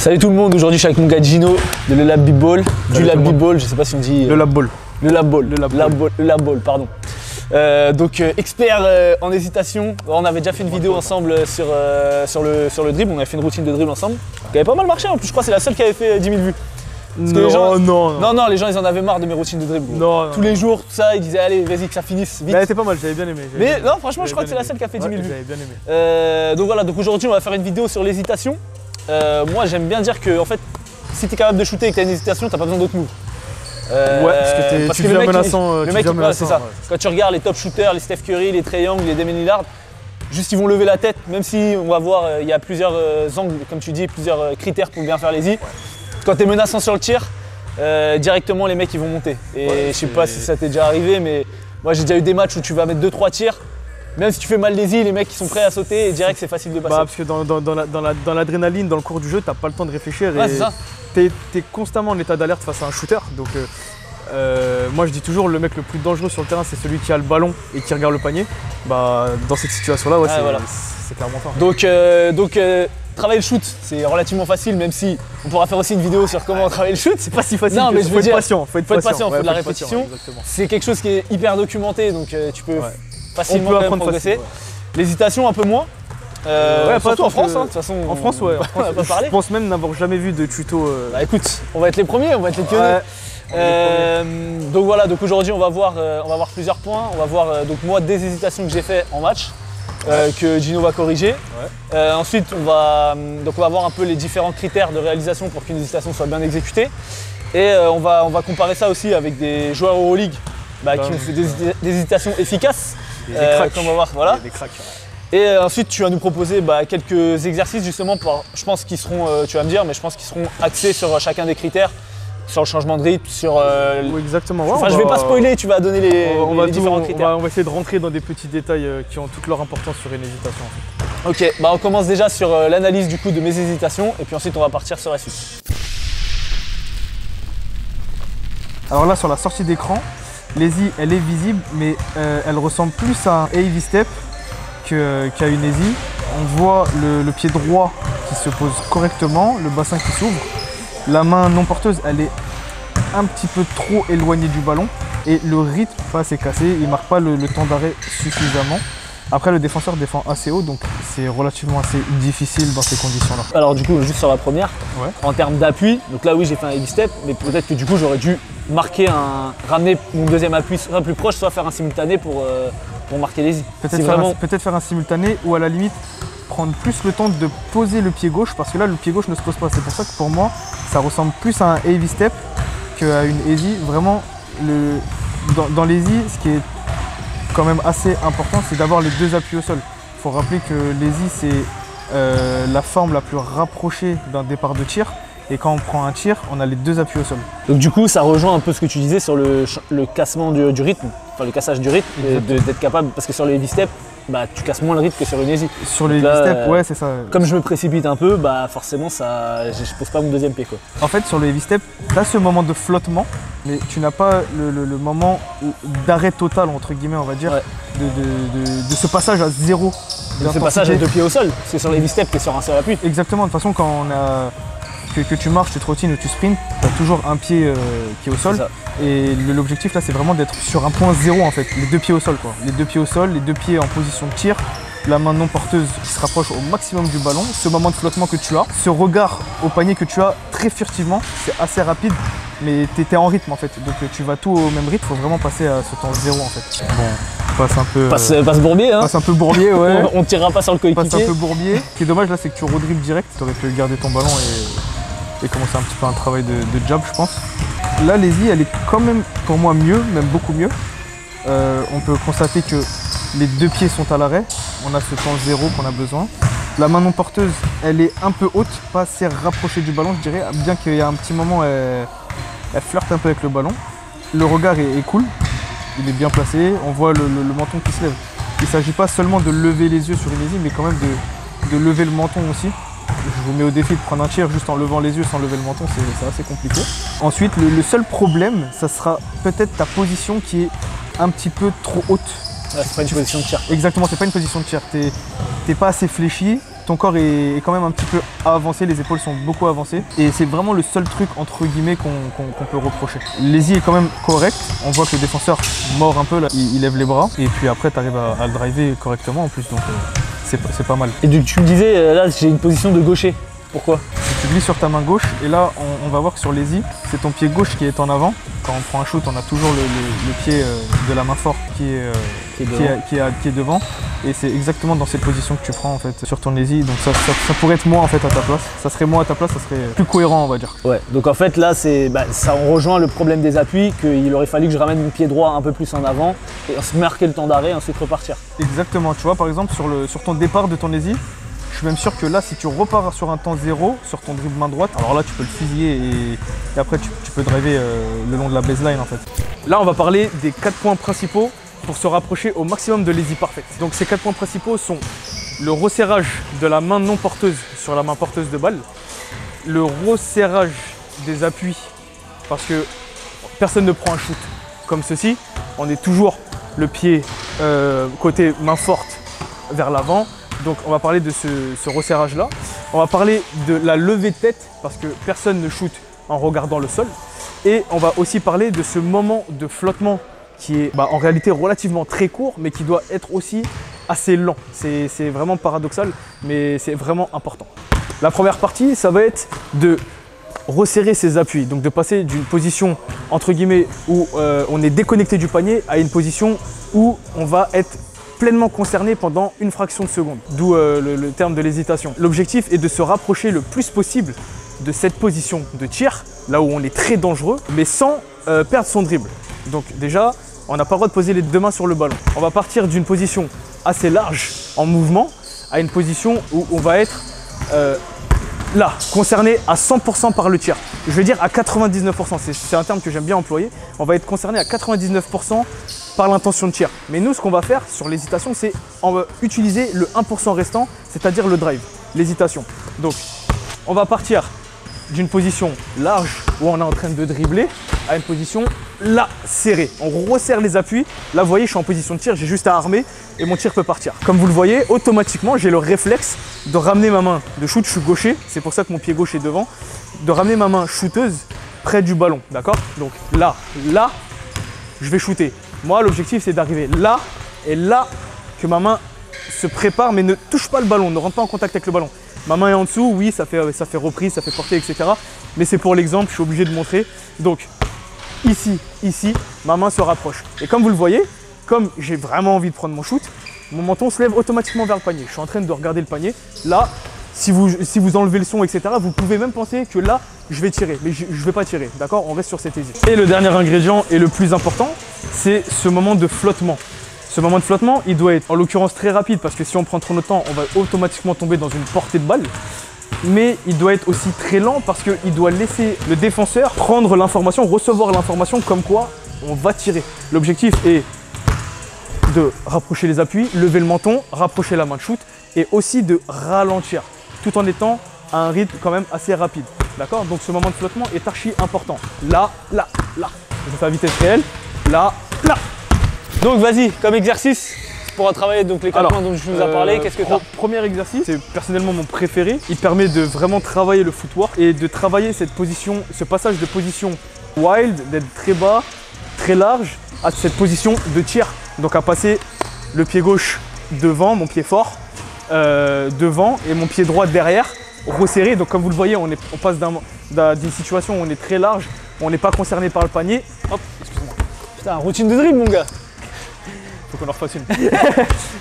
Salut tout le monde, aujourd'hui je suis avec mon gars Gino de Le Lab B-Ball, du Lab B-Ball, je sais pas si on dit… Le Lab Ball. Le Lab Ball, le Lab Ball, pardon. Expert en hésitation, on avait déjà fait une vidéo ensemble sur le dribble, on avait fait une routine de dribble ensemble, qui avait pas mal marché en plus, je crois que c'est la seule qui avait fait 10 000 vues. Parce que non, les gens ils en avaient marre de mes routines de dribble. Tous les jours, tout ça, ils disaient allez vas-y que ça finisse vite. Elle était pas mal, j'avais bien aimé. Mais non, franchement je crois que c'est la seule qui a fait 10 000 vues. J'avais bien aimé. Donc voilà, donc aujourd'hui on va faire une vidéo sur l'hésitation. Moi j'aime bien dire que en fait, si tu es capable de shooter et que tu as une hésitation, t'as pas besoin d'autres moves. Parce que tu deviens menaçant. Le mec, c'est ça. Quand tu regardes les top shooters, les Steph Curry, les Trae Young, les Damian Lillard, juste ils vont lever la tête, même si on va voir, il y a plusieurs angles, comme tu dis, plusieurs critères pour bien faire les i. Quand tu es menaçant sur le tir, directement les mecs ils vont monter. Et je sais pas si ça t'est déjà arrivé, mais moi j'ai déjà eu des matchs où tu vas mettre 2-3 tirs. Même si tu fais mal les i, les mecs ils sont prêts à sauter et direct c'est facile de passer. Parce que dans l'adrénaline, dans le cours du jeu, t'as pas le temps de réfléchir et t'es constamment en état d'alerte face à un shooter. Donc moi je dis toujours le mec le plus dangereux sur le terrain c'est celui qui a le ballon et qui regarde le panier. Dans cette situation là c'est clairement ça. Donc travailler le shoot c'est relativement facile, même si on pourra faire aussi une vidéo sur comment travailler le shoot. C'est pas si facile, non, mais faut être patient, faut être patient, faut de la répétition. C'est quelque chose qui est hyper documenté, donc tu peux facilement progresser. L'hésitation un peu moins. Surtout en France, de toute façon. En France, ouais. Je pense même n'avoir jamais vu de tuto. Bah écoute, on va être les premiers, on va être les pionniers. Donc voilà, donc aujourd'hui on va voir plusieurs points. On va voir donc moi des hésitations que j'ai fait en match, que Gino va corriger. Ensuite on va voir un peu les différents critères de réalisation pour qu'une hésitation soit bien exécutée. Et on va comparer ça aussi avec des joueurs Euroleague qui ont fait des hésitations efficaces. Comme on va voir, voilà. Des cracks. Et ensuite tu vas nous proposer quelques exercices justement je pense qu'ils seront, tu vas me dire, mais je pense qu'ils seront axés sur chacun des critères, sur le changement de rythme, sur… Oui, exactement. Enfin je vais pas spoiler, tu vas donner les différents critères. On va essayer de rentrer dans des petits détails qui ont toute leur importance sur une hésitation en fait. Ok, on commence déjà sur l'analyse du coup de mes hésitations et puis ensuite on va partir sur la suite. Alors là sur la sortie d'écran, l'ESI elle est visible mais elle ressemble plus à un heavy step qu'à une ESI. On voit le pied droit qui se pose correctement, le bassin qui s'ouvre. La main non porteuse, elle est un petit peu trop éloignée du ballon et le rythme pas assez cassé, il ne marque pas le temps d'arrêt suffisamment. Après le défenseur défend assez haut, donc c'est relativement assez difficile dans ces conditions-là. Alors du coup, juste sur la première, en termes d'appui, donc là oui j'ai fait un heavy step, mais peut-être que du coup j'aurais dû ramener mon deuxième appui soit plus proche, soit faire un simultané pour marquer les i. Peut-être faire un simultané ou à la limite prendre plus le temps de poser le pied gauche parce que là le pied gauche ne se pose pas. C'est pour ça que pour moi ça ressemble plus à un heavy step qu'à une easy. Vraiment dans l'easy, ce qui est quand même assez important c'est d'avoir les deux appuis au sol. Il faut rappeler que l'easy c'est la forme la plus rapprochée d'un départ de tir. Et quand on prend un tir, on a les deux appuis au sol. Donc du coup, ça rejoint un peu ce que tu disais sur le cassement du rythme, enfin le cassage du rythme, d'être capable, parce que sur les heavy step, tu casses moins le rythme que sur une easy. Sur les heavy step, ouais, c'est ça. Comme je me précipite un peu, forcément, je pose pas mon deuxième pied, quoi. En fait, sur le heavy step, tu as ce moment de flottement, mais tu n'as pas le moment d'arrêt total, entre guillemets, on va dire, de ce passage à zéro. De ce passage à deux pieds au sol, parce que sur les heavy step, tu es sur un seul appui. Exactement, de toute façon, quand on a… Que tu marches, tu trottines ou tu sprints, tu as toujours un pied qui est au sol. Et l'objectif là c'est vraiment d'être sur un point zéro en fait, les deux pieds au sol quoi. Les deux pieds au sol, les deux pieds en position de tir, la main non porteuse qui se rapproche au maximum du ballon, ce moment de flottement que tu as, ce regard au panier que tu as très furtivement, c'est assez rapide, mais tu es en rythme en fait. Donc tu vas tout au même rythme, il faut vraiment passer à ce temps zéro en fait. Bon, passe un peu… Passe bourbier hein. Passe un peu bourbier, ouais. On ne tirera pas sur le coéquipier. Passe un peu bourbier. Ce qui est dommage là c'est que tu redribbles direct, tu aurais pu garder ton ballon et commencer un petit peu un travail de jab je pense. Là l'ESI elle est quand même pour moi mieux, même beaucoup mieux. On peut constater que les deux pieds sont à l'arrêt, on a ce temps zéro qu'on a besoin. La main non porteuse elle est un peu haute, pas assez rapprochée du ballon je dirais, bien qu'il y a un petit moment elle flirte un peu avec le ballon. Le regard est cool, il est bien placé, on voit le menton qui se lève. Il ne s'agit pas seulement de lever les yeux sur une ESI mais quand même de lever le menton aussi. Je vous mets au défi de prendre un tir juste en levant les yeux sans lever le menton, c'est assez compliqué. Ensuite, le seul problème, ça sera peut-être ta position qui est un petit peu trop haute. C'est pas une position de tir. Exactement, c'est pas une position de tir. T'es pas assez fléchi ton corps est quand même un petit peu avancé, les épaules sont beaucoup avancées. Et c'est vraiment le seul truc, entre guillemets, qu'on peut reprocher. L'easy est quand même correct. On voit que le défenseur mord un peu, là, il lève les bras. Et puis après, tu arrives à le driver correctement en plus. Donc c'est pas mal. Et donc tu me disais, là j'ai une position de gaucher. Pourquoi? Tu glisses sur ta main gauche et là on va voir que sur l'easy, c'est ton pied gauche qui est en avant. Quand on prend un shoot, on a toujours le pied de la main forte qui est devant. Et c'est exactement dans cette position que tu prends en fait sur ton easy. Donc ça pourrait être moi en fait à ta place. Ça serait moi à ta place, ça serait plus cohérent on va dire. Ouais, donc en fait là on rejoint le problème des appuis, qu'il aurait fallu que je ramène mon pied droit un peu plus en avant et se marquer le temps d'arrêt et ensuite repartir. Exactement, tu vois par exemple sur ton départ de ton easy, je suis même sûr que là, si tu repars sur un temps zéro, sur ton dribble main droite, alors là, tu peux le fusiller et après, tu peux driver le long de la baseline en fait. Là, on va parler des 4 points principaux pour se rapprocher au maximum de l'easy parfaite. Donc, ces 4 points principaux sont le resserrage de la main non porteuse sur la main porteuse de balle, le resserrage des appuis, parce que personne ne prend un shoot comme ceci. On est toujours le pied côté main forte vers l'avant. Donc on va parler de ce resserrage-là. On va parler de la levée de tête parce que personne ne shoot en regardant le sol. Et on va aussi parler de ce moment de flottement qui est en réalité relativement très court mais qui doit être aussi assez lent. C'est vraiment paradoxal mais c'est vraiment important. La première partie, ça va être de resserrer ses appuis. Donc de passer d'une position entre guillemets où on est déconnecté du panier à une position où on va être pleinement concerné pendant une fraction de seconde, d'où le terme de l'hésitation. L'objectif est de se rapprocher le plus possible de cette position de tir, là où on est très dangereux, mais sans perdre son dribble. Donc déjà, on n'a pas le droit de poser les deux mains sur le ballon. On va partir d'une position assez large en mouvement à une position où on va être là, concerné à 100% par le tir. Je vais dire à 99%, c'est un terme que j'aime bien employer. On va être concerné à 99% par l'intention de tir. Mais nous, ce qu'on va faire sur l'hésitation, c'est utiliser le 1% restant, c'est-à-dire le drive, l'hésitation. Donc, on va partir d'une position large où on est en train de dribbler à une position là, serrée. On resserre les appuis. Là, vous voyez, je suis en position de tir, j'ai juste à armer et mon tir peut partir. Comme vous le voyez, automatiquement, j'ai le réflexe de ramener ma main de shoot. Je suis gaucher, c'est pour ça que mon pied gauche est devant. De ramener ma main shooteuse près du ballon, d'accord? Donc là, je vais shooter. Moi, l'objectif, c'est d'arriver là et là, que ma main se prépare, mais ne touche pas le ballon, ne rentre pas en contact avec le ballon. Ma main est en dessous, oui, ça fait reprise, ça fait portée, etc. Mais c'est pour l'exemple, je suis obligé de montrer. Donc, ici, ma main se rapproche. Et comme vous le voyez, comme j'ai vraiment envie de prendre mon shoot, mon menton se lève automatiquement vers le panier. Je suis en train de regarder le panier. Là, si vous enlevez le son, etc., vous pouvez même penser que là, je vais tirer. Mais je ne vais pas tirer, d'accord? On reste sur cette hésite. Et le dernier ingrédient et le plus important, c'est ce moment de flottement. Ce moment de flottement, il doit être en l'occurrence très rapide parce que si on prend trop notre temps, on va automatiquement tomber dans une portée de balle. Mais il doit être aussi très lent parce qu'il doit laisser le défenseur prendre l'information, recevoir l'information comme quoi on va tirer. L'objectif est de rapprocher les appuis, lever le menton, rapprocher la main de shoot et aussi de ralentir tout en étant à un rythme quand même assez rapide. D'accord? Donc ce moment de flottement est archi important. Là. Je fais à vitesse réelle. Là. Donc vas-y, comme exercice, pour travailler donc les 4 points dont je nous ai parlé, qu'est-ce que tu as? Premier exercice, c'est personnellement mon préféré. Il permet de vraiment travailler le footwork et de travailler cette position, ce passage de position wild, d'être très bas, très large, à cette position de tir. Donc à passer le pied gauche devant, mon pied fort, devant et mon pied droit derrière, resserré. Donc comme vous le voyez, on passe d'une situation où on est très large, on n'est pas concerné par le panier. Hop, excusez-moi. Putain, routine de dribble mon gars. Faut qu'on en refasse une.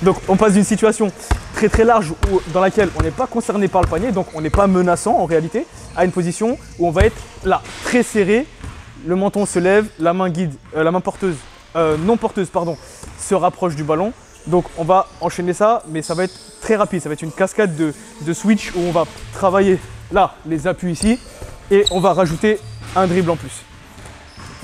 Donc on passe d'une situation très large dans laquelle on n'est pas concerné par le panier, donc on n'est pas menaçant en réalité, à une position où on va être là, très serré, le menton se lève, la main porteuse, non porteuse, pardon, se rapproche du ballon. Donc on va enchaîner ça, mais ça va être très rapide, ça va être une cascade de switch où on va travailler là, les appuis ici, et on va rajouter un dribble en plus.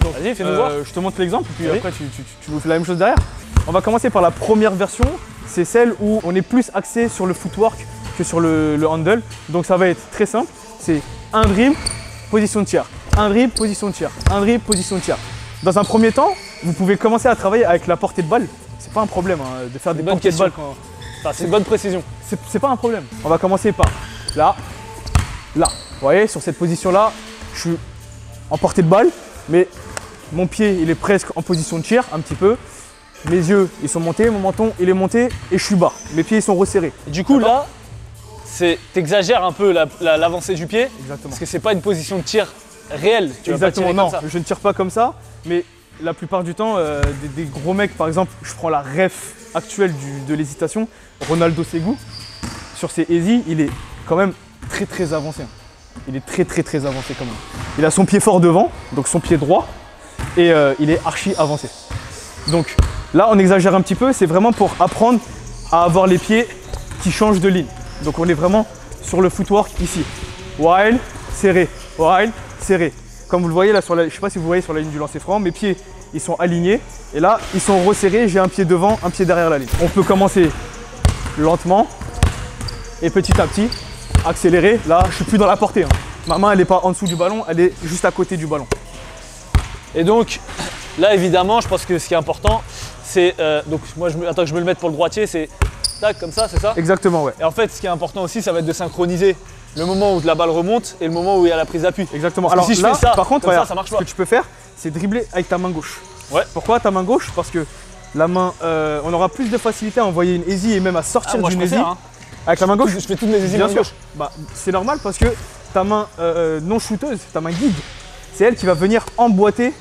Vas-y, fais-nous voir. Je te montre l'exemple, puis après tu nous fais la même chose derrière. On va commencer par la première version, c'est celle où on est plus axé sur le footwork que sur le handle. Donc ça va être très simple, c'est un dribble, position de tir, un dribble, position de tir, un dribble, position de tir. Dans un premier temps, vous pouvez commencer à travailler avec la portée de balle. C'est pas un problème de faire des portées de balle Enfin, c'est une bonne précision. C'est pas un problème. On va commencer par là, là. Vous voyez, sur cette position-là, je suis en portée de balle, mais mon pied, il est presque en position de tir, un petit peu. Mes yeux, ils sont montés, mon menton, il est monté et je suis bas. Mes pieds, ils sont resserrés. Et du coup, là, t'exagères un peu l'avancée du pied. Exactement. Parce que c'est pas une position de tir réelle. Tu Exactement, vas pas tirer non, comme ça. je ne tire pas comme ça, mais la plupart du temps, des gros mecs, par exemple, je prends la ref actuelle de l'hésitation, Ronaldo Segou, sur ses easy, il est quand même très avancé. Il est très avancé quand même. Il a son pied fort devant, donc son pied droit, et il est archi avancé. Donc là, on exagère un petit peu, c'est vraiment pour apprendre à avoir les pieds qui changent de ligne. Donc on est vraiment sur le footwork ici. Wild, serré, wild, serré. Comme vous le voyez là, je ne sais pas si vous voyez sur la ligne du lancer franc, mes pieds ils sont alignés et là ils sont resserrés, j'ai un pied devant, un pied derrière la ligne. On peut commencer lentement et petit à petit accélérer. Là je suis plus dans la portée, hein. Ma main elle n'est pas en dessous du ballon, elle est juste à côté du ballon. Et donc là évidemment je pense que ce qui est important c'est, donc moi attends que je me le mette pour le droitier, c'est tac comme ça, c'est ça? Exactement, ouais. Et en fait ce qui est important aussi ça va être de synchroniser le moment où la balle remonte et le moment où il y a la prise d'appui. Exactement. Parce que Alors si là, je fais ça, par contre, comme regarde, ça marche ce pas. que tu peux faire, c'est dribbler avec ta main gauche. Ouais. Pourquoi ta main gauche? Parce que la main, on aura plus de facilité à envoyer une easy et même à sortir moi je d'une easy préfère, hein. avec la main gauche. Je fais toutes mes easy Bien main sûr. gauche. Bah, c'est normal parce que ta main non shooteuse, ta main guide, c'est elle qui va venir emboîter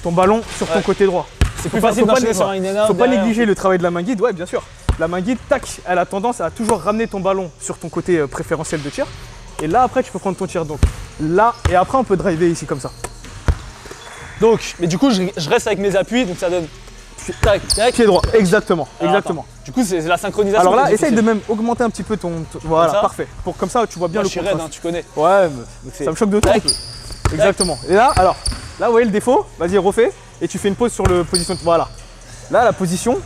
ton ballon sur ton côté droit. C'est plus facile d'enchaîner sur un in-and-out. Faut pas derrière. négliger le travail de la main guide, ouais bien sûr. La main guide, tac, elle a tendance à toujours ramener ton ballon sur ton côté préférentiel de tir. Et là après tu peux prendre ton tir, donc là, et après on peut driver ici comme ça. Donc, mais du coup je reste avec mes appuis, donc ça donne tac, tac. Pied droit, exactement, Alors, exactement. attends. Du coup c'est la synchronisation. Alors là, qui est essaye de difficile. même augmenter un petit peu ton... Voilà, ça parfait. Comme ça tu vois bien Moi, le je suis contraste. raide, hein, tu connais. Ouais, c'est- ça me choque de toi un tac. peu. Exactement. Et là, alors, là vous voyez le défaut, vas-y refais, et tu fais une pause sur le position, voilà. Là la position,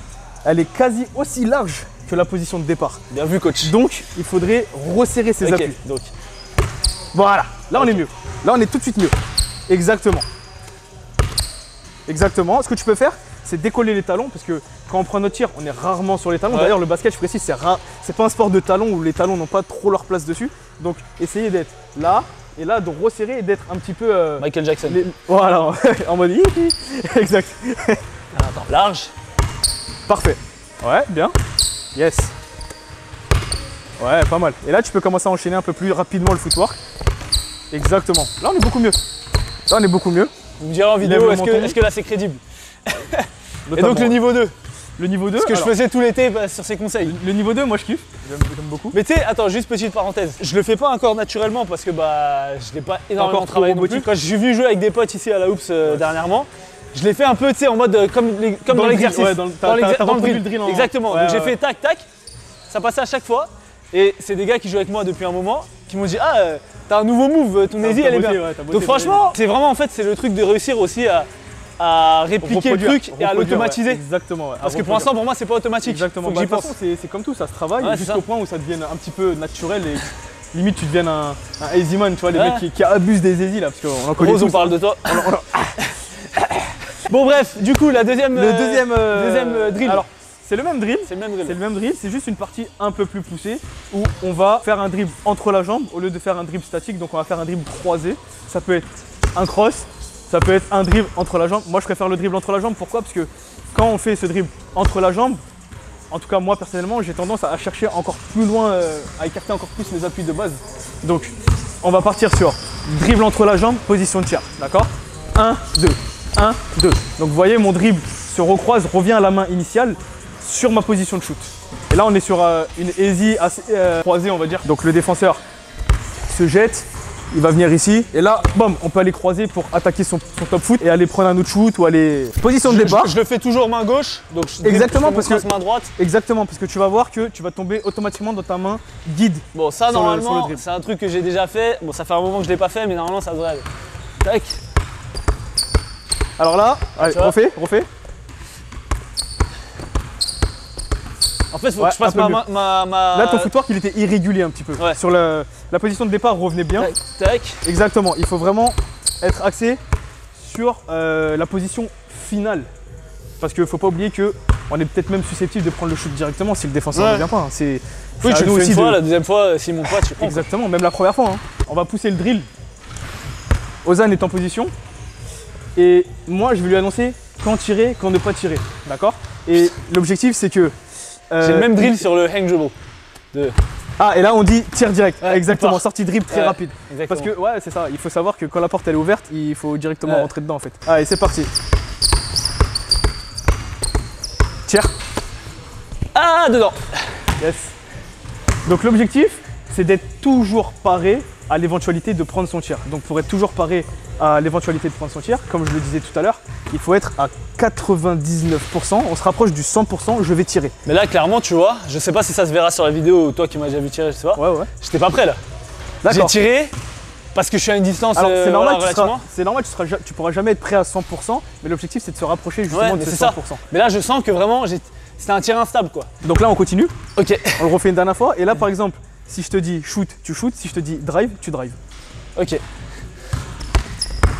elle est quasi aussi large que la position de départ. Bien vu coach. Donc il faudrait resserrer ses Ok, appuis. donc Voilà, là on est mieux. Là on est tout de suite mieux. Exactement. Exactement. Ce que tu peux faire, c'est décoller les talons parce que quand on prend notre tir, on est rarement sur les talons. Ouais. D'ailleurs, le basket, je précise, c'est pas un sport de talons où les talons n'ont pas trop leur place dessus. Donc essayez d'être là et là de resserrer et d'être un petit peu. Michael Jackson. Voilà, en mode hihi. Exact. Attends, large. Parfait. Ouais, bien. Yes. Ouais, pas mal. Et là, tu peux commencer à enchaîner un peu plus rapidement le footwork. Exactement. Là, on est beaucoup mieux. Là, on est beaucoup mieux. Vous me direz en Lève vidéo, le est-ce menton. que là c'est crédible? Et Notamment, donc le niveau 2, le niveau 2. ce que alors, je faisais tout l'été sur ces conseils. Le niveau 2, moi je kiffe. J'aime beaucoup. Mais tu sais, attends, juste petite parenthèse. Je le fais pas encore naturellement parce que bah je l'ai pas énormément encore trop travaillé non plus. robotique. Quand je suis venu jouer avec des potes ici à la Hoops dernièrement, je l'ai fait un peu, tu sais, en mode comme Dans dans le l'exercice. drill, ouais, t'as reproduit le drill en- Exactement. Ouais, Donc j'ai ouais. fait tac tac, ça passait à chaque fois. Et c'est des gars qui jouent avec moi depuis un moment qui m'ont dit ah t'as un nouveau move, ton easy T'as elle est bossé, bien. ouais, t'as bossé, Donc franchement, c'est vraiment en fait c'est le truc de réussir aussi à répliquer le truc et à Reproduire, l'automatiser. ouais, exactement. Ouais, à Parce que pour reproduire. l'instant pour moi c'est pas automatique. Exactement. Faut que Bah, j'y de toute pense. façon, c'est comme tout, ça se travaille Ouais, c'est jusqu'au ça. point où ça devienne un petit peu naturel et limite tu deviennes un easy man, tu vois, les Ouais. mecs qui abusent des easy là, parce qu'on en connaît Rose, on tous, parle hein. de toi. Bon bref, du coup la deuxième Le deuxième drill. Alors, c'est le même drill. C'est le même C'est drill. le même drill, c'est juste une partie un peu plus poussée où on va faire un dribble entre la jambe au lieu de faire un dribble statique. Donc on va faire un dribble croisé. Ça peut être un cross, ça peut être un dribble entre la jambe. Moi je préfère le dribble entre la jambe. Pourquoi? Parce que quand on fait ce dribble entre la jambe, en tout cas moi personnellement, j'ai tendance à chercher encore plus loin, à écarter encore plus mes appuis de base. Donc on va partir sur dribble entre la jambe, position de tir. D'accord? 1, 2, 1, 2. Donc vous voyez mon dribble se recroise, revient à la main initiale sur ma position de shoot. Et là on est sur une easy assez croisée on va dire. Donc le défenseur se jette, il va venir ici et là, bam, on peut aller croiser pour attaquer son top foot et aller prendre un autre shoot ou aller... Position de départ. Je le fais toujours main gauche, donc je Exactement, je parce passe que- main droite. Exactement, parce que tu vas voir que tu vas tomber automatiquement dans ta main guide. Bon ça Sur le normalement dribble. c'est un truc que j'ai déjà fait. Bon ça fait un moment que je l'ai pas fait mais normalement ça devrait aller. Tac. Alors là, allez, tu vois refais. En fait faut Ouais, que je fasse un peu ma Là ton footwork il était irrégulier un petit peu. Ouais. Sur la position de départ revenait bien. tac, tac. Exactement, il faut vraiment être axé sur la position finale. Parce qu'il ne faut pas oublier que on est peut-être même susceptible de prendre le shoot directement si le défenseur ne vient pas. Hein. Oui, tu le fais une fois, la deuxième fois, s'il monte pas, tu prends. Exactement, même la première fois. Hein. On va pousser le drill. Ozan est en position. Et moi, je vais lui annoncer quand tirer, quand ne pas tirer. D'accord? Et l'objectif, c'est que... J'ai le même drill sur le hang dribble. Ah, et là, on dit tir direct. Ouais, exactement, sortie dribble très rapide. Exactement. Parce que, ouais, c'est ça. Il faut savoir que quand la porte elle est ouverte, il faut directement rentrer dedans en fait. Allez, c'est parti. Tir. Ah, dedans. Yes. Donc l'objectif, c'est d'être toujours paré à l'éventualité de prendre son tir. Donc pour être toujours paré à l'éventualité de prendre son tir, comme je le disais tout à l'heure, il faut être à 99%, on se rapproche du 100%, je vais tirer. Mais là, clairement, tu vois, je sais pas si ça se verra sur la vidéo ou toi qui m'as déjà vu tirer, je sais pas. Ouais. J'étais pas prêt là. J'ai tiré parce que je suis à une distance c'est normal, relativement. c'est normal, tu pourras jamais être prêt à 100%, mais l'objectif c'est de se rapprocher justement de ce 100%. Ça. Mais là, je sens que vraiment, c'était un tir instable quoi. Donc là, on continue. Ok. On le refait une dernière fois. Et là, par exemple, si je te dis shoot, tu shoots. Si je te dis drive, tu drives. Ok.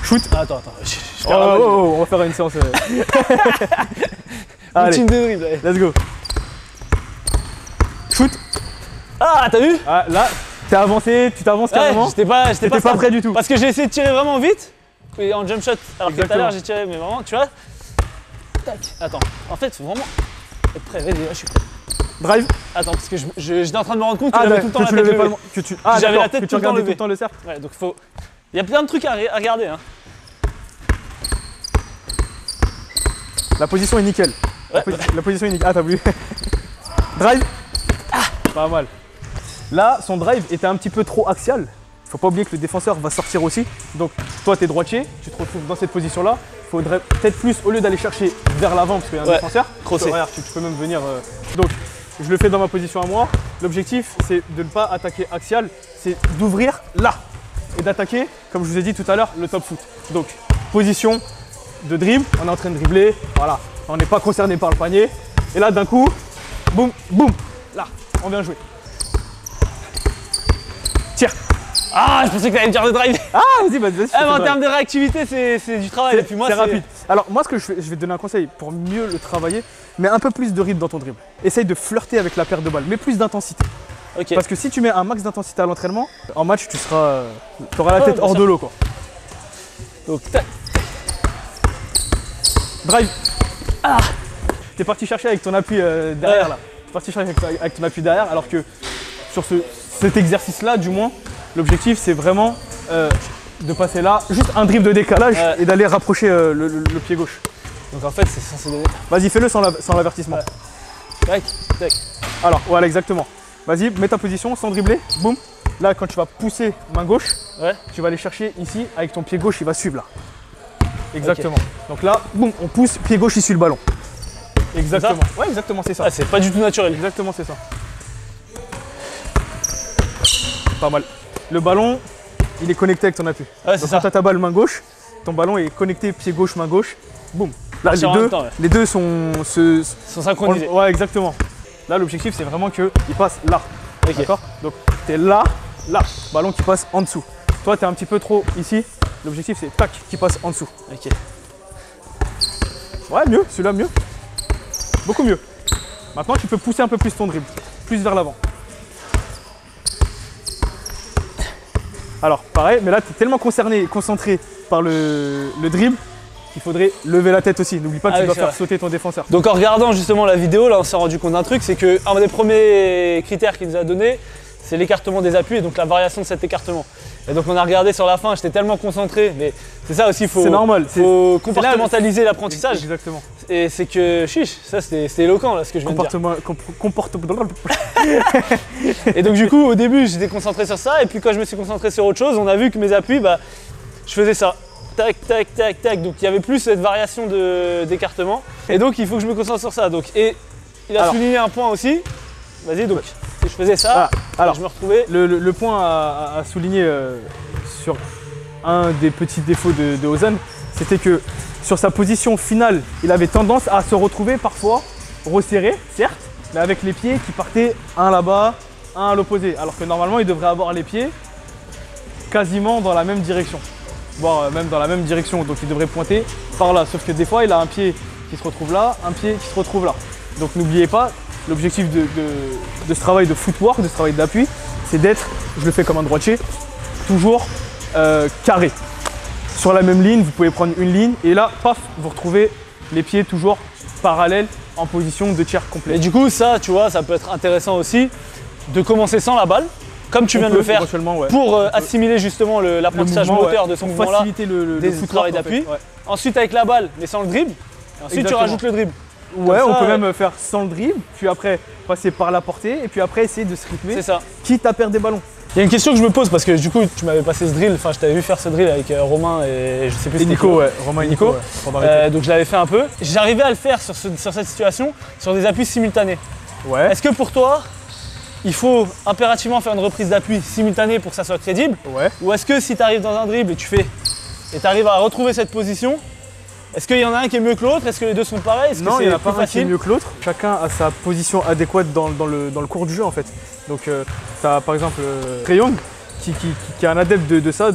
Shoot. Attends. Je perds la balle. On va faire une séance. Routine de dribble. Let's go. Shoot. Ah, t'as vu? Ah, là, t'es avancé, tu t'avances carrément. J'étais pas prêt du tout. Parce que j'ai essayé de tirer vraiment vite. Et en jump shot. Alors que tout à l'heure, j'ai tiré, mais vraiment, tu vois. Tac. Attends. En fait, faut vraiment être prêt. Vas-y, je suis prêt. Drive. Attends, parce que j'étais en train de me rendre compte que j'avais tout le temps la tête levée. J'avais la tête tout le temps le cercle. Ouais, donc faut... Il y a plein de trucs à regarder. Hein. La position est nickel. Ouais. La position est nickel. Ah, t'as voulu. Drive. Pas mal. Là, son drive était un petit peu trop axial. Faut pas oublier que le défenseur va sortir aussi. Donc, toi, t'es droitier, tu te retrouves dans cette position-là. Il faudrait peut-être plus, au lieu d'aller chercher vers l'avant, parce qu'il y a un défenseur, regarde, tu peux même venir. Donc, je le fais dans ma position à moi. L'objectif, c'est de ne pas attaquer axial, c'est d'ouvrir là et d'attaquer, comme je vous ai dit tout à l'heure, le top foot. Donc, position de dribble, on est en train de dribbler, voilà, on n'est pas concerné par le panier. Et là, d'un coup, boum, boum, là, on vient jouer. Tire. Ah, je pensais que t'allais me dire de drive. Ah, vas-y. Ah, mais en termes de réactivité, c'est du travail. Et puis moi, c'est rapide. Alors, moi, ce que je vais te donner un conseil pour mieux le travailler, mets un peu plus de rythme dans ton dribble. Essaye de flirter avec la perte de balle, mets plus d'intensité. Okay. Parce que si tu mets un max d'intensité à l'entraînement, en match, tu auras la tête hors de l'eau, quoi. Donc, tac. Drive. Ah. T'es parti chercher avec ton appui derrière là. T'es parti chercher avec ton appui derrière, alors que sur cet exercice-là, du moins, l'objectif c'est vraiment de passer là, juste un dribble de décalage et d'aller rapprocher le pied gauche. Donc en fait, c'est censé donner. Vas-y, fais-le sans l'avertissement. Tac, tac. Alors, voilà, exactement. Vas-y, mets ta position sans dribbler. Boum. Là, quand tu vas pousser main gauche, tu vas aller chercher ici avec ton pied gauche, il va suivre là. Exactement. Okay. Donc là, boum, on pousse, pied gauche, il suit le ballon. Exactement. Ouais, exactement, c'est ça. Ah, c'est pas du tout naturel. Exactement, c'est ça. Pas mal. Le ballon, il est connecté avec ton appui. Ouais, donc quand tu as ta balle main gauche, ton ballon est connecté pied gauche, main gauche. Boum. Là, les deux sont synchronisés. Ouais, exactement. Là, l'objectif, c'est vraiment qu'il passe là. Okay. D'accord. Donc, tu es là, là. Ballon qui passe en dessous. Toi, tu es un petit peu trop ici. L'objectif, c'est tac, qui passe en dessous. Ok. Ouais, mieux. Celui-là, mieux. Beaucoup mieux. Maintenant, tu peux pousser un peu plus ton dribble. Plus vers l'avant. Alors, pareil, mais là, tu es tellement concentré par le dribble qu'il faudrait lever la tête aussi. N'oublie pas que tu dois faire sauter ton défenseur. Donc, en regardant justement la vidéo, là, on s'est rendu compte d'un truc, c'est qu'un des premiers critères qu'il nous a donné, c'est l'écartement des appuis et donc la variation de cet écartement. Et donc, on a regardé sur la fin, j'étais tellement concentré, mais c'est ça aussi, c'est normal. Faut compartimentaliser l'apprentissage. Exactement. Et c'est que, chiche, ça c'était éloquent là ce que je viens de dire. Et donc du coup au début j'étais concentré sur ça et puis quand je me suis concentré sur autre chose, on a vu que mes appuis, je faisais ça. Tac, tac, tac, tac. Donc il y avait plus cette variation d'écartement. Et donc il faut que je me concentre sur ça. Donc, et il a souligné un point aussi. Vas-y donc, si je faisais ça, alors, je me retrouvais. Le point à souligner sur un des petits défauts de Ozan, c'était que sur sa position finale, il avait tendance à se retrouver parfois resserré, certes, mais avec les pieds qui partaient un là-bas, un à l'opposé. Alors que normalement, il devrait avoir les pieds quasiment dans la même direction, voire même dans la même direction. Donc il devrait pointer par là. Sauf que des fois, il a un pied qui se retrouve là, un pied qui se retrouve là. Donc n'oubliez pas, l'objectif de ce travail de footwork, de ce travail d'appui, c'est d'être, je le fais comme un droitier, toujours carré. Sur la même ligne, vous pouvez prendre une ligne et là, paf, vous retrouvez les pieds toujours parallèles en position de tiers complet. Et du coup, ça, tu vois, ça peut être intéressant aussi de commencer sans la balle, comme tu viens de le faire, pour assimiler justement l'apprentissage moteur de ce mouvement-là, faciliter le travail d'appui. En fait. Ensuite avec la balle, mais sans le dribble. Et ensuite tu rajoutes le dribble. Ouais, on peut même faire sans le dribble, puis après passer par la portée, et puis après essayer de se rythmer, quitte à perdre des ballons. Il y a une question que je me pose parce que du coup tu m'avais passé ce drill, enfin je t'avais vu faire ce drill avec Romain et je sais plus. Et Nico, ouais, Romain et Nico. Donc je l'avais fait un peu. J'arrivais à le faire sur cette situation, sur des appuis simultanés. Ouais. Est-ce que pour toi, il faut impérativement faire une reprise d'appui simultanée pour que ça soit crédible? Ouais. Ou est-ce que si tu arrives dans un dribble et tu arrives à retrouver cette position, est-ce qu'il y en a un qui est mieux que l'autre? Est-ce que les deux sont pareils? Non, il n'y en a pas un qui est mieux que l'autre. Chacun a sa position adéquate dans le cours du jeu en fait. Donc tu as par exemple Trae Young qui est un adepte de ça,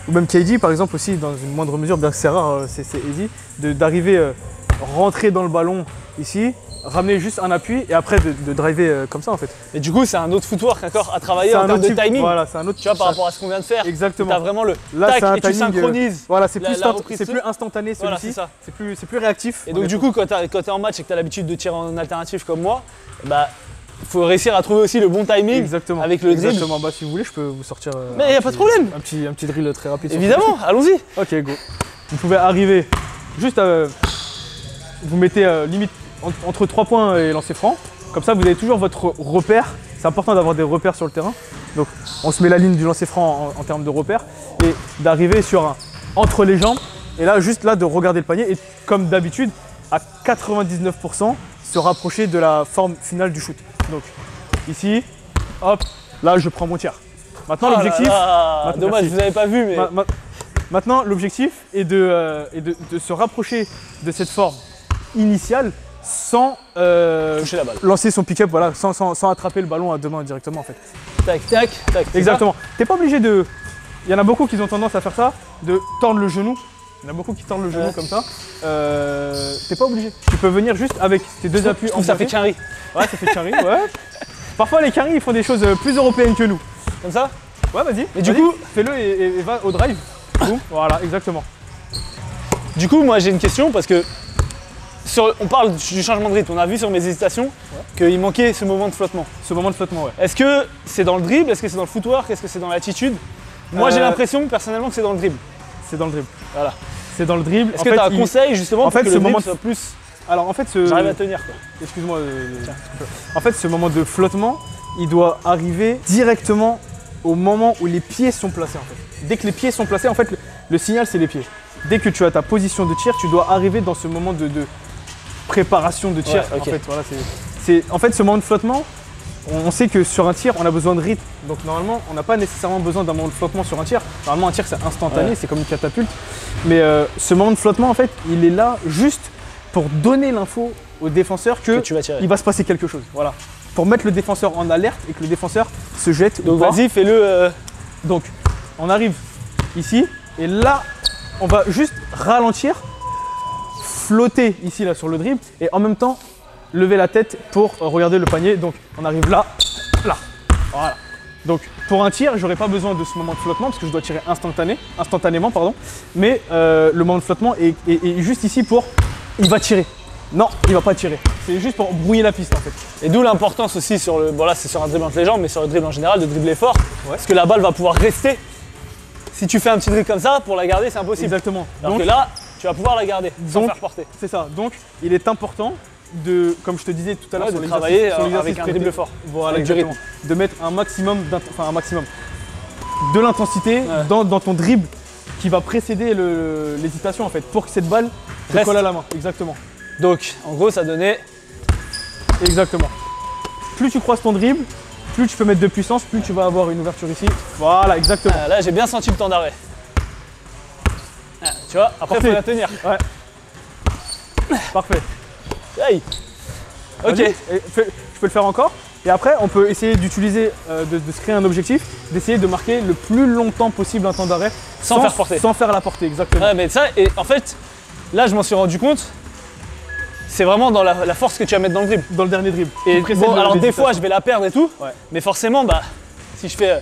ou même KD par exemple aussi dans une moindre mesure, bien que c'est rare, c'est Eddie, d'arriver rentrer dans le ballon ici, ramener juste un appui et après de driver comme ça en fait. Et du coup c'est un autre footwork encore à travailler en termes de timing. Voilà, c'est un autre. Tu vois par rapport à ce qu'on vient de faire. Exactement. Tu as vraiment le tac et tu synchronises. Voilà, c'est plus instantané celui-ci. Voilà, c'est plus réactif. Et donc du coup quand tu es en match et que tu as l'habitude de tirer en alternatif comme moi, bah faut réussir à trouver aussi le bon timing avec le drill. Exactement, bah si vous voulez je peux vous sortir mais il n'y a pas de problème. Un petit drill très rapide. Évidemment, allons-y. Ok, go. Vous pouvez arriver juste à... Vous mettez limite entre 3 points et lancer franc. Comme ça, vous avez toujours votre repère. C'est important d'avoir des repères sur le terrain. Donc, on se met la ligne du lancer franc en termes de repères et d'arriver sur un entre les jambes. Et là, juste là, de regarder le panier et comme d'habitude, à 99%, se rapprocher de la forme finale du shoot. Donc, ici, hop, là, je prends mon tir. Maintenant, l'objectif... Dommage, vous n'avez pas vu, mais... Maintenant, l'objectif est de se rapprocher de cette forme initiale sans toucher la balle. Lancer son pick-up, voilà, sans attraper le ballon à deux mains directement en fait. Tac, tac, tac. Exactement. T'es pas obligé de... Il y en a beaucoup qui ont tendance à faire ça, de tordre le genou. Il y en a beaucoup qui tordent le genou comme ça. T'es pas obligé. Tu peux venir juste avec tes deux appuis en ça fait carry. Ouais, ça fait carry, ouais. Parfois les carry ils font des choses plus européennes que nous. Comme ça? Ouais, vas-y. Et du coup, fais-le et va au drive. Boum, voilà, exactement. Du coup, moi j'ai une question parce que on parle du changement de rythme. On a vu sur mes hésitations qu'il manquait ce moment de flottement. Ce moment de flottement, ouais. Est-ce que c'est dans le dribble? Est-ce que c'est dans le footwork? Est-ce que c'est dans l'attitude? Moi j'ai l'impression personnellement que c'est dans le dribble. C'est dans le dribble. Voilà. C'est dans le dribble. Est-ce que tu as un conseil justement pour que le dribble soit plus... Alors en fait, j'arrive à tenir quoi. Excuse-moi. En fait, ce moment de flottement, il doit arriver directement au moment où les pieds sont placés en fait. Dès que les pieds sont placés, en fait, le signal c'est les pieds. Dès que tu as ta position de tir, tu dois arriver dans ce moment de préparation de tir. En fait, voilà, en fait, ce moment de flottement, on sait que sur un tir, on a besoin de rythme. Donc normalement, on n'a pas nécessairement besoin d'un moment de flottement sur un tir. Normalement, un tir c'est instantané, c'est comme une catapulte. Mais ce moment de flottement, en fait, il est là juste pour donner l'info au défenseur que il va se passer quelque chose. Voilà. Pour mettre le défenseur en alerte et que le défenseur se jette. Donc vas-y, fais-le. Donc, on arrive ici et là, on va juste ralentir, flotter ici là sur le dribble et en même temps lever la tête pour regarder le panier. Donc, on arrive là, là. Voilà. Donc, pour un tir, j'aurais pas besoin de ce moment de flottement parce que je dois tirer instantanément, pardon. Mais le moment de flottement est juste ici pour il va tirer. Non, il va pas tirer. C'est juste pour brouiller la piste en fait. Et d'où l'importance aussi sur le... Bon là c'est sur un dribble entre les jambes, mais sur le dribble en général, de dribbler fort. Parce que la balle va pouvoir rester. Si tu fais un petit dribble comme ça, pour la garder c'est impossible. Exactement. Alors que là, tu vas pouvoir la garder sans faire porter. C'est ça. Donc il est important de, comme je te disais tout à l'heure, de travailler avec un dribble fort. Voilà, exactement. De mettre un maximum de l'intensité dans ton dribble qui va précéder l'hésitation en fait, pour que cette balle te colle à la main. Exactement. Donc, en gros, ça donnait... Exactement. Plus tu croises ton dribble, plus tu peux mettre de puissance, plus tu vas avoir une ouverture ici. Voilà, exactement. Ah, là, j'ai bien senti le temps d'arrêt. Ah, tu vois, après, il faut la tenir. Ouais. Parfait. Aïe. Ok. Je peux le faire encore. Et après, on peut essayer d'utiliser, de se créer un objectif, d'essayer de marquer le plus longtemps possible un temps d'arrêt. Sans faire porter. Sans faire la portée, exactement. Ouais, mais ça, et en fait, là, je m'en suis rendu compte. c'est vraiment dans la force que tu vas mettre dans le dribble. Dans le dernier dribble. Et bon, alors des fois, je vais la perdre et tout, ouais. mais forcément, bah, si je fais.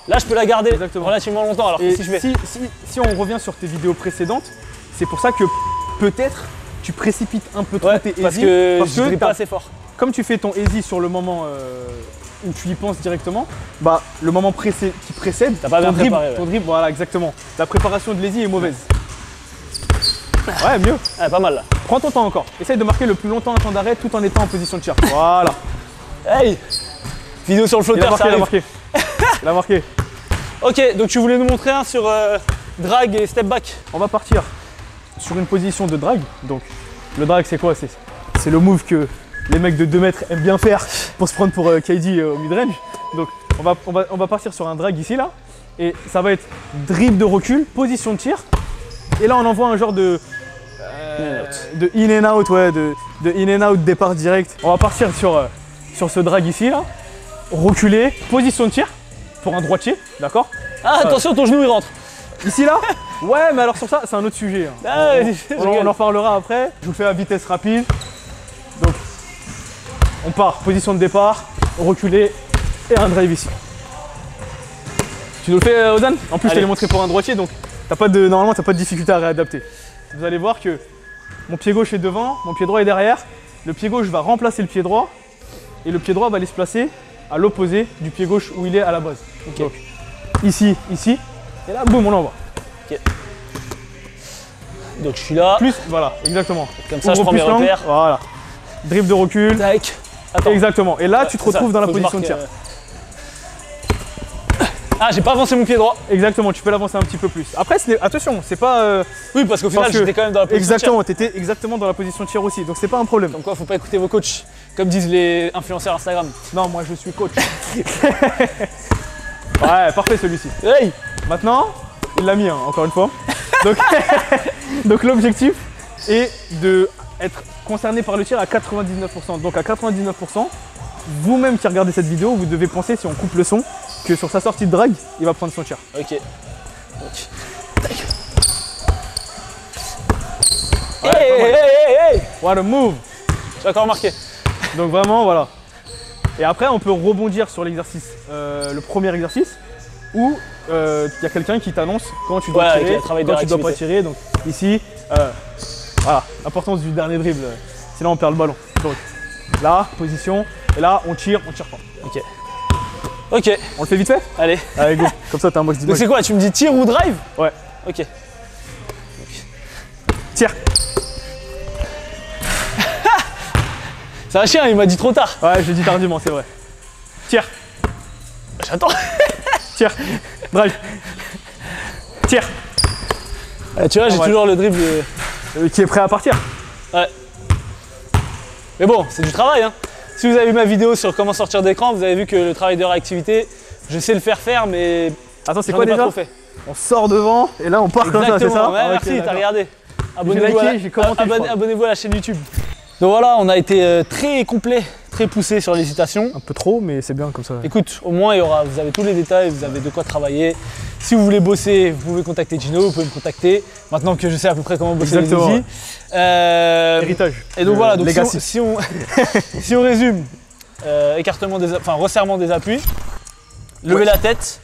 Là, je peux la garder relativement longtemps. Alors que si je fais. Si on revient sur tes vidéos précédentes, c'est pour ça que peut-être tu précipites un peu trop tes easy. Parce que je dribble pas assez fort. Comme tu fais ton easy sur le moment où tu y penses directement, bah le moment qui précède, t'as pas bien préparé. Ton dribble, voilà, exactement. La préparation de l'easy est mauvaise. Ouais, mieux. Ouais, pas mal là. Prends ton temps encore. Essaye de marquer le plus longtemps un temps d'arrêt tout en étant en position de tir. Voilà. Hey, vidéo sur le flotteur, ça arrive. Il a marqué. Ok, donc tu voulais nous montrer un sur drag et step back. On va partir sur une position de drag. Donc le drag c'est quoi? C'est le move que les mecs de 2 mètres aiment bien faire pour se prendre pour KD au mid-range. Donc on va partir sur un drag ici là. Et ça va être dribble de recul, position de tir. Et là on envoie un genre de in and out, ouais, de in and out départ direct. On va partir sur ce drag ici là. Reculer, position de tir pour un droitier, d'accord? Ah attention, ton genou il rentre. Ici là? Ouais, mais alors sur ça, c'est un autre sujet. Hein. Ah, on en reparlera après. Je vous fais à vitesse rapide. Donc, on part, position de départ, reculer et un drive ici. Tu nous le fais, Ozan? En plus, je t'ai montré pour un droitier, donc normalement, tu n'as pas de difficulté à réadapter. Vous allez voir que mon pied gauche est devant, mon pied droit est derrière. Le pied gauche va remplacer le pied droit et le pied droit va aller se placer à l'opposé du pied gauche où il est à la base. Okay. Donc, ici, et là, boum, on l'envoie. Ok. Donc je suis là. Plus, voilà, exactement. Comme ça, je prends mes repères. Voilà. Dribble de recul. Tac. Attends. Exactement. Et là, tu te retrouves dans la position de tir. Ah, j'ai pas avancé mon pied droit. Exactement, tu peux l'avancer un petit peu plus. Après, attention, c'est pas. Oui, parce qu'au final, j'étais quand même dans la position de tir. Exactement, t'étais exactement dans la position de tir aussi, donc c'est pas un problème. Comme quoi, faut pas écouter vos coachs, comme disent les influenceurs Instagram. Non, moi je suis coach. Ouais, parfait celui-ci. Hey, maintenant, il l'a mis, hein, encore une fois. Donc l'objectif est d'être concerné par le tir à 99%. Donc à 99%, vous-même qui regardez cette vidéo, vous devez penser, si on coupe le son, que sur sa sortie de drag, il va prendre son tir. Ok. Tac. Ouais, hey. What a move. J'ai encore marqué. Donc vraiment, voilà. Et après, on peut rebondir sur l'exercice, le premier exercice, où il y a quelqu'un qui t'annonce quand tu dois tirer, quand tu dois pas tirer. Donc ici, voilà, l'importance du dernier dribble, sinon on perd le ballon. Donc là, position, et là, on tire pas. Ok. Ok. On le fait vite fait? Allez. Allez, go. Comme ça, t'as un box d'image. Donc c'est quoi? Tu me dis tir ou drive? Ouais. Ok. Tire. C'est un chien, il m'a dit trop tard. Ouais, j'ai dit tardivement, c'est vrai. Tire. J'attends. Tire. Drive. Tire. Tu vois, j'ai toujours le dribble. Qui est prêt à partir. Ouais. Mais bon, c'est du travail, hein. Si vous avez vu ma vidéo sur comment sortir d'écran, vous avez vu que le travail de réactivité, je sais le faire, mais. Attends, c'est quoi déjà? Pas trop fait. On sort devant et là on part comme ça, c'est ça? Ouais, merci, okay, t'as regardé. Abonnez-vous à la chaîne YouTube. Donc voilà, on a été très complet, très poussé sur l'hésitation. Un peu trop, mais c'est bien comme ça. Écoute, au moins vous avez tous les détails, vous avez de quoi travailler. Si vous voulez bosser, vous pouvez contacter Gino, vous pouvez me contacter. Maintenant que je sais à peu près comment bosser les easy. Héritage. Et donc voilà, donc si on résume, resserrement des appuis, lever la tête,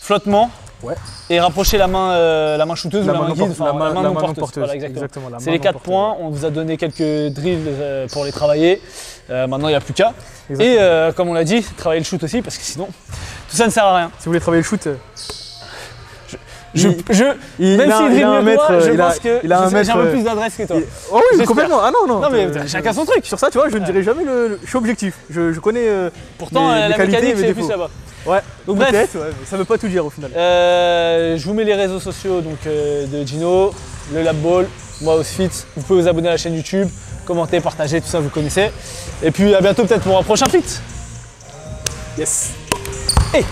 flottement. Ouais. Et rapprocher la main shooteuse ou la main guide, la main non porteuse. Voilà, exactement. C'est les 4 points, on vous a donné quelques drills pour les travailler. Maintenant il n'y a plus qu'à. Et comme on l'a dit, travailler le shoot aussi parce que sinon tout ça ne sert à rien. Si vous voulez travailler le shoot, même s'il dribble mieux que toi, je pense que j'ai un peu plus d'adresse que toi. Oh oui, complètement. Ah non. Non mais chacun son truc. Sur ça, tu vois, je ne dirai jamais je suis objectif. Je connais pourtant la mécanique c'est plus là-bas. Ouais, donc bref, ouais, ça veut pas tout dire au final. Je vous mets les réseaux sociaux donc, de Gino, le Lab Ball, moi Osfit. Vous pouvez vous abonner à la chaîne YouTube, commenter, partager, tout ça vous connaissez. Et puis à bientôt peut-être pour un prochain fit. Yes. Et